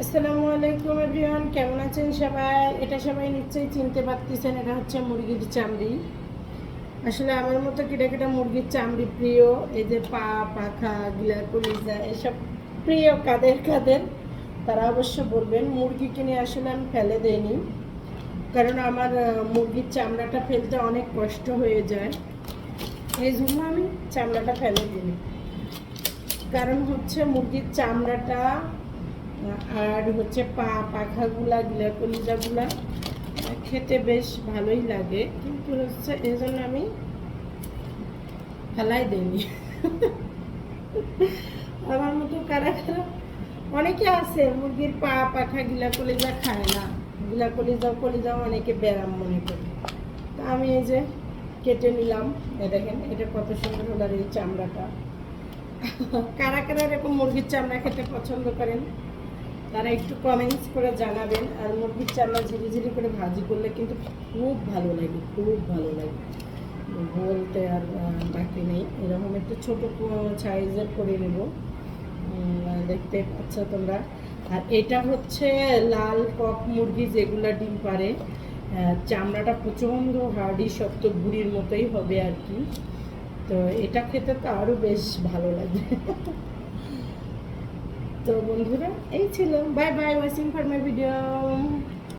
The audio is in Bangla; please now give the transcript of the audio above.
আসসালামু আলাইকুম এভরিওয়ান, কেমন আছেন সবাই? এটা সবাই নিশ্চয়ই চিনতে পারতেছেন, এটা হচ্ছে মুরগির চামড়ি। আসলে আমার মতো কিটা কিটা মুরগির চামড়ি প্রিয়। এই যে পা, পাখা, গিলা, কলিজা এসব প্রিয় কাদের কাদের তারা অবশ্য বলবেন। মুরগি কিনে আসলে আমি ফেলে দেইনি, কারণ আমার মুরগির চামড়াটা ফেলতে অনেক কষ্ট হয়ে যায়। এই জন্য আমি চামড়াটা ফেলে দিই। কারণ হচ্ছে মুরগির চামড়াটা আর হচ্ছে পা, পাখাগুলা, গিলা, কলিজাগুলা খেতে বেশ ভালোই লাগে, কিন্তু হচ্ছে এই জন্য আমি ফেলাই দিইনি। আমার মতো কারা কারা অনেকে আছে মুরগির পা, পাখা, গিলা, কলিজা খায় না। গিলা, কলিজাও অনেকে ব্যায়াম মনে করে। তা আমি এই যে কেটে নিলাম। দেখেন এটা কত সুন্দর হলো। আর এই চামড়াটা কারা কারা এরকম মুরগির চামড়া খেতে পছন্দ করেন তারা একটু কমেন্টস করে জানাবেন। আর মুরগির চামড়া ঝিরি করে ভাজি করলে কিন্তু খুব ভালো লাগে, খুব ভালো লাগে, বলতে আর বাকি নেই। এরকম একটু ছোটো সাইজের করে নেব, দেখতে পাচ্ছ তোমরা। আর এটা হচ্ছে লাল কক মুরগি, যেগুলা ডিম পারে। চামড়াটা প্রচণ্ড হার্ডি, শক্ত বুড়ির মতোই হবে আর কি। তো এটা খেতে তো আরও বেশ ভালো লাগে। তো বন্ধুরা এই ছিল, bye bye, watching for my video.